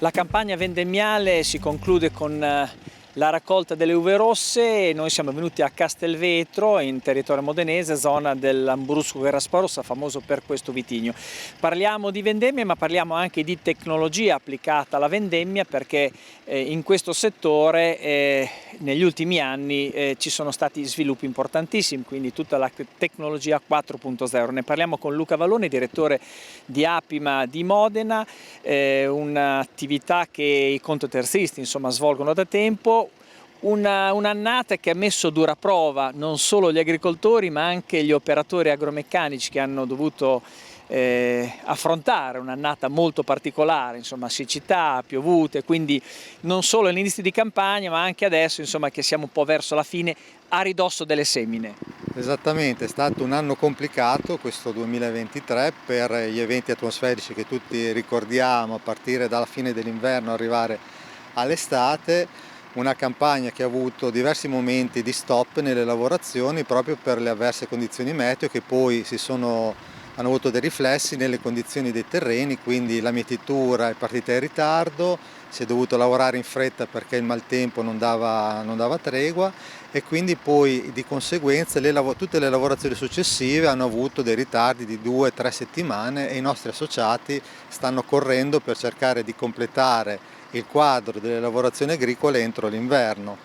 La campagna vendemmiale si conclude con la raccolta delle uve rosse e noi siamo venuti a Castelvetro, in territorio modenese, zona dell'Ambrusco-Rasparossa, famoso per questo vitigno. Parliamo di vendemmia, ma parliamo anche di tecnologia applicata alla vendemmia, perché in questo settore negli ultimi anni ci sono stati sviluppi importantissimi, quindi tutta la tecnologia 4.0. Ne parliamo con Luca Vallone, direttore di Apima di Modena, un'attività che i contoterzisti svolgono da tempo. Un'annata che ha messo a dura prova non solo gli agricoltori ma anche gli operatori agromeccanici, che hanno dovuto affrontare un'annata molto particolare, siccità, piovute, quindi non solo all'inizio di campagna ma anche adesso che siamo un po' verso la fine, a ridosso delle semine. Esattamente, è stato un anno complicato questo 2023 per gli eventi atmosferici che tutti ricordiamo, a partire dalla fine dell'inverno arrivare all'estate. Una campagna che ha avuto diversi momenti di stop nelle lavorazioni proprio per le avverse condizioni meteo, che poi hanno avuto dei riflessi nelle condizioni dei terreni, quindi la mietitura è partita in ritardo, si è dovuto lavorare in fretta perché il maltempo non dava tregua, e quindi poi di conseguenza tutte le lavorazioni successive hanno avuto dei ritardi di 2-3 settimane, e i nostri associati stanno correndo per cercare di completare il quadro delle lavorazioni agricole entro l'inverno.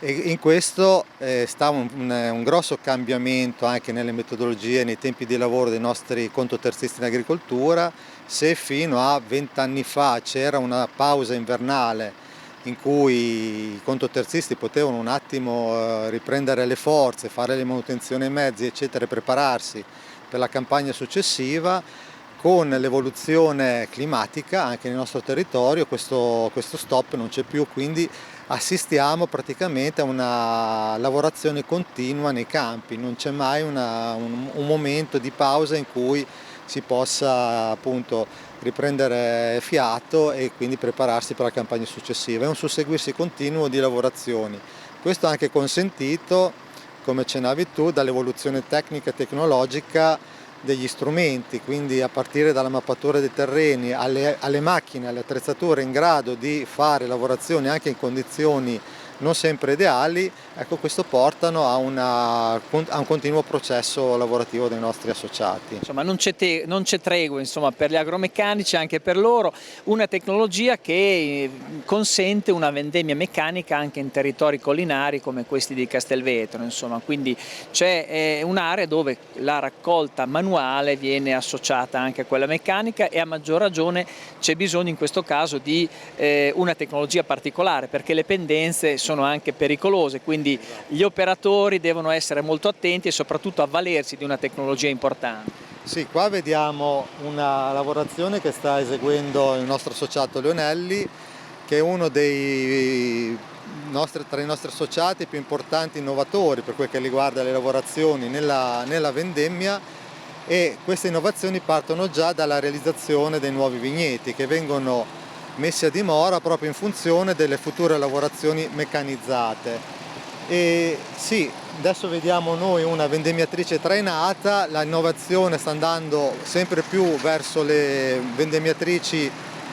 E in questo sta un grosso cambiamento anche nelle metodologie e nei tempi di lavoro dei nostri contoterzisti in agricoltura. Se fino a 20 anni fa c'era una pausa invernale in cui i contoterzisti potevano un attimo riprendere le forze, fare le manutenzioni ai mezzi, eccetera, e prepararsi per la campagna successiva, con l'evoluzione climatica anche nel nostro territorio questo stop non c'è più, quindi assistiamo praticamente a una lavorazione continua nei campi, non c'è mai un momento di pausa in cui si possa appunto riprendere fiato e quindi prepararsi per la campagna successiva. È un susseguirsi continuo di lavorazioni. Questo è anche consentito, come accennavi tu, dall'evoluzione tecnica e tecnologica degli strumenti, quindi a partire dalla mappatura dei terreni alle macchine, alle attrezzature in grado di fare lavorazioni anche in condizioni non sempre ideali. Ecco, questo portano a un continuo processo lavorativo dei nostri associati. Non c'è tregua per gli agromeccanici, anche per loro, una tecnologia che consente una vendemmia meccanica anche in territori collinari come questi di Castelvetro, quindi c'è un'area dove la raccolta manuale viene associata anche a quella meccanica, e a maggior ragione c'è bisogno in questo caso di una tecnologia particolare, perché le pendenze sono anche pericolose, quindi gli operatori devono essere molto attenti e soprattutto avvalersi di una tecnologia importante. Sì, qua vediamo una lavorazione che sta eseguendo il nostro associato Leonelli, che è uno tra i nostri associati più importanti innovatori per quel che riguarda le lavorazioni nella vendemmia, e queste innovazioni partono già dalla realizzazione dei nuovi vigneti che vengono messi a dimora proprio in funzione delle future lavorazioni meccanizzate. E sì, adesso vediamo noi una vendemmiatrice trainata, l'innovazione sta andando sempre più verso le vendemmiatrici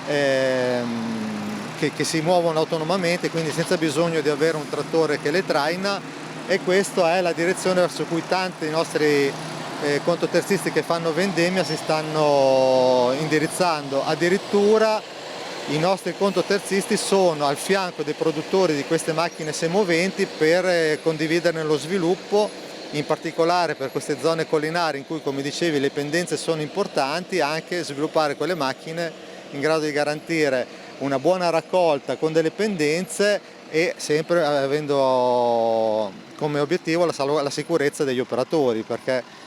che si muovono autonomamente, quindi senza bisogno di avere un trattore che le traina, e questa è la direzione verso cui tanti nostri contoterzisti che fanno vendemmia si stanno indirizzando. Addirittura i nostri contoterzisti sono al fianco dei produttori di queste macchine semoventi per condividerne lo sviluppo, in particolare per queste zone collinari in cui, come dicevi, le pendenze sono importanti, anche sviluppare quelle macchine in grado di garantire una buona raccolta con delle pendenze, e sempre avendo come obiettivo la sicurezza degli operatori, perché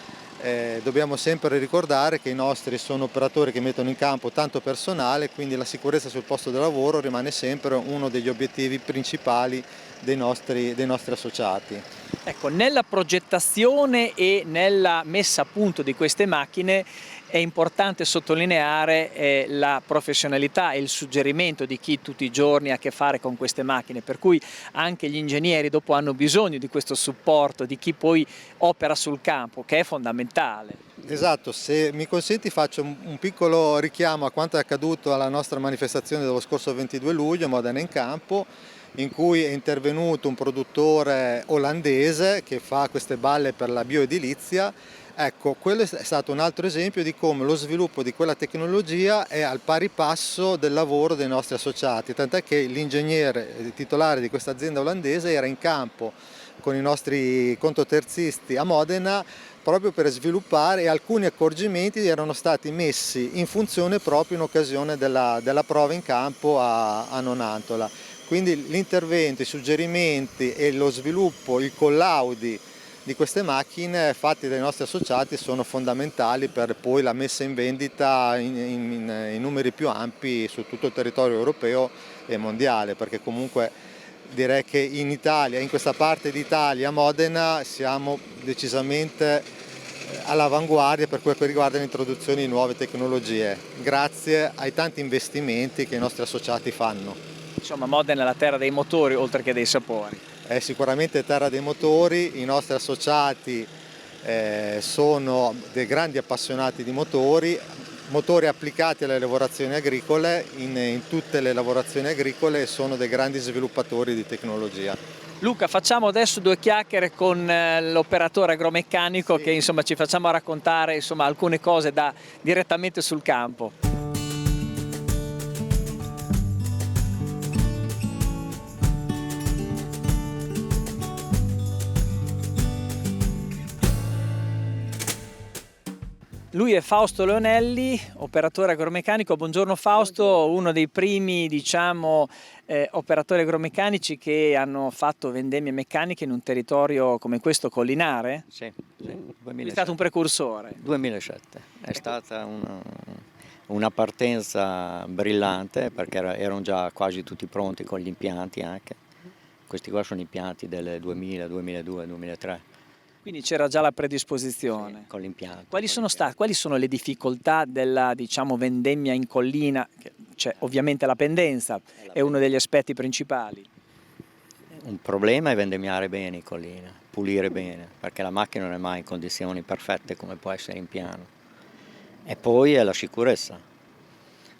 dobbiamo sempre ricordare che i nostri sono operatori che mettono in campo tanto personale, quindi la sicurezza sul posto di lavoro rimane sempre uno degli obiettivi principali dei nostri associati. Ecco, nella progettazione e nella messa a punto di queste macchine è importante sottolineare la professionalità e il suggerimento di chi tutti i giorni ha a che fare con queste macchine, per cui anche gli ingegneri dopo hanno bisogno di questo supporto, di chi poi opera sul campo, che è fondamentale. Esatto, se mi consenti faccio un piccolo richiamo a quanto è accaduto alla nostra manifestazione dello scorso 22 luglio, Modena in Campo, in cui è intervenuto un produttore olandese che fa queste balle per la bioedilizia. Ecco, quello è stato un altro esempio di come lo sviluppo di quella tecnologia è al pari passo del lavoro dei nostri associati, tant'è che l'ingegnere titolare di questa azienda olandese era in campo con i nostri contoterzisti a Modena proprio per sviluppare, e alcuni accorgimenti erano stati messi in funzione proprio in occasione della prova in campo a Nonantola. Quindi l'intervento, i suggerimenti e lo sviluppo, i collaudi di queste macchine fatti dai nostri associati sono fondamentali per poi la messa in vendita in numeri più ampi su tutto il territorio europeo e mondiale, perché comunque direi che in Italia, in questa parte d'Italia, a Modena, siamo decisamente all'avanguardia per quel che riguarda l'introduzione di nuove tecnologie, grazie ai tanti investimenti che i nostri associati fanno. Insomma, Modena è la terra dei motori oltre che dei sapori. È sicuramente terra dei motori, i nostri associati sono dei grandi appassionati di motori, motori applicati alle lavorazioni agricole, in tutte le lavorazioni agricole, e sono dei grandi sviluppatori di tecnologia. Luca, facciamo adesso due chiacchiere con l'operatore agromeccanico, sì, che insomma ci facciamo raccontare insomma alcune cose direttamente sul campo. Lui è Fausto Leonelli, operatore agromeccanico. Buongiorno Fausto, buongiorno. Uno dei primi, diciamo, operatori agromeccanici che hanno fatto vendemmie meccaniche in un territorio come questo collinare? Sì, 2007. È stato un precursore. 2007, è stata una partenza brillante perché erano già quasi tutti pronti con gli impianti anche. Questi qua sono impianti del 2000, 2002, 2003. Quindi c'era già la predisposizione. Sì, con l'impianto. Quali sono le difficoltà della, diciamo, vendemmia in collina? C'è ovviamente la pendenza, è uno degli aspetti principali. Un problema è vendemmiare bene in collina, pulire bene, perché la macchina non è mai in condizioni perfette come può essere in piano. E poi è la sicurezza.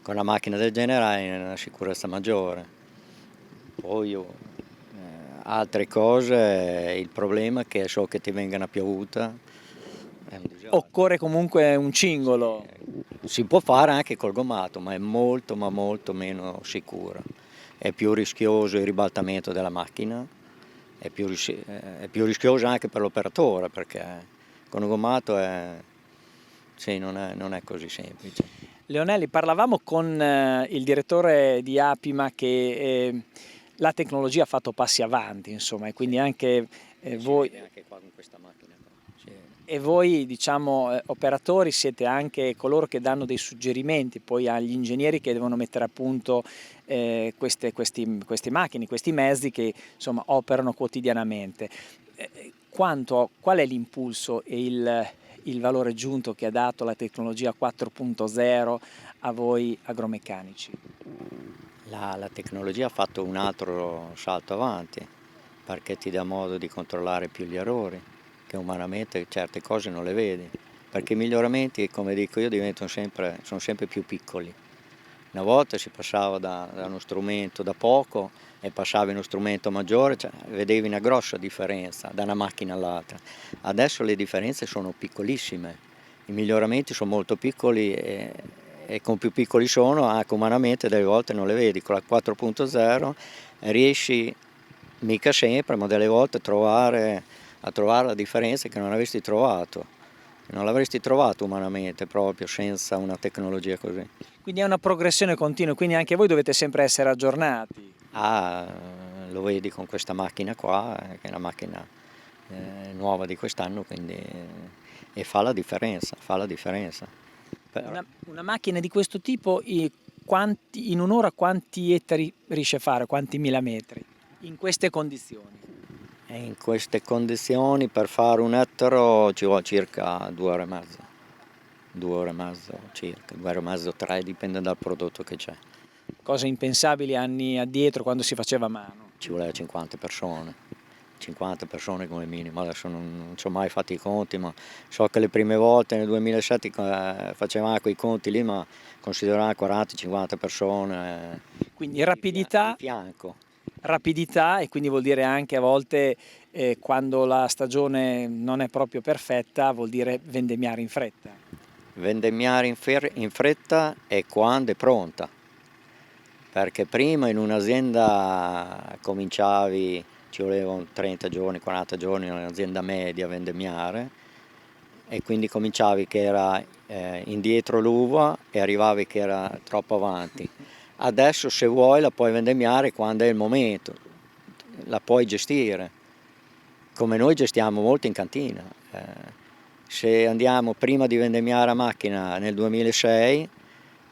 Con una macchina del genere hai una sicurezza maggiore. Poi altre cose, il problema è che so che ti venga una piovuta. Occorre comunque un cingolo. Si può fare anche col gommato, ma è molto ma molto meno sicuro. È più rischioso il ribaltamento della macchina, è più rischioso anche per l'operatore, perché con un gommato non è così semplice. Leonelli, parlavamo con il direttore di Apima che la tecnologia ha fatto passi avanti, insomma, e quindi anche voi, anche qua con questa macchina. Sì. E voi, diciamo, operatori, siete anche coloro che danno dei suggerimenti poi agli ingegneri che devono mettere a punto queste macchine, questi mezzi che insomma operano quotidianamente. Qual è l'impulso e il valore aggiunto che ha dato la tecnologia 4.0 a voi agromeccanici? La tecnologia ha fatto un altro salto avanti, perché ti dà modo di controllare più gli errori, che umanamente certe cose non le vedi, perché i miglioramenti, come dico io, sono sempre più piccoli. Una volta si passava da uno strumento da poco e passavi uno strumento maggiore, cioè vedevi una grossa differenza da una macchina all'altra. Adesso le differenze sono piccolissime, i miglioramenti sono molto piccoli e con più piccoli sono, anche umanamente delle volte non le vedi. Con la 4.0 riesci, mica sempre, ma delle volte a trovare la differenza che non avresti trovato. Non l'avresti trovato umanamente proprio senza una tecnologia così. Quindi è una progressione continua, quindi anche voi dovete sempre essere aggiornati. Lo vedi con questa macchina qua, che è una macchina nuova di quest'anno, quindi e fa la differenza. Una macchina di questo tipo in un'ora quanti ettari riesce a fare, quanti mila metri, in queste condizioni? In queste condizioni per fare un ettaro ci vuole circa 2 ore e mezza, 2 ore e mezzo circa, 2 ore e mezzo, 3, dipende dal prodotto che c'è. Cose impensabili anni addietro quando si faceva a mano. Ci voleva 50 persone come minimo, adesso non ci ho mai fatto i conti, ma so che le prime volte nel 2007 facevamo quei conti lì, ma consideravamo 40-50 persone Quindi rapidità, di fianco. rapidità, e quindi vuol dire anche a volte quando la stagione non è proprio perfetta, vuol dire vendemmiare in fretta. Vendemmiare in fretta è quando è pronta, perché prima in un'azienda cominciavi, ci volevano 30 giorni, 40 giorni in un'azienda media a vendemmiare, e quindi cominciavi che era indietro l'uva e arrivavi che era troppo avanti. Adesso se vuoi la puoi vendemmiare quando è il momento, la puoi gestire, come noi gestiamo molto in cantina. Se andiamo prima di vendemmiare a macchina nel 2006,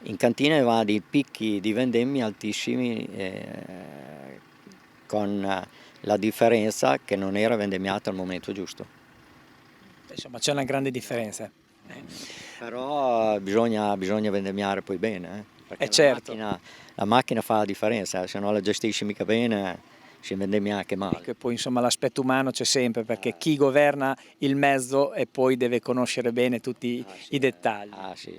in cantina avevamo dei picchi di vendemmia altissimi, con la differenza che non era vendemmiata al momento giusto. Insomma, c'è una grande differenza. Però bisogna vendemmiare poi bene, perché Certo. la macchina fa la differenza, se non la gestisci mica bene si vendemmia anche male. Ecco, e poi insomma l'aspetto umano c'è sempre, perché chi governa il mezzo e poi deve conoscere bene tutti i dettagli. Sì.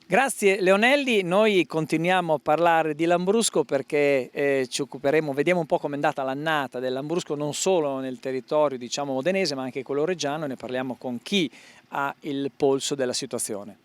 Grazie Leonelli, noi continuiamo a parlare di Lambrusco perché ci occuperemo, vediamo un po' com'è andata l'annata del Lambrusco non solo nel territorio diciamo modenese ma anche quello reggiano, e ne parliamo con chi ha il polso della situazione.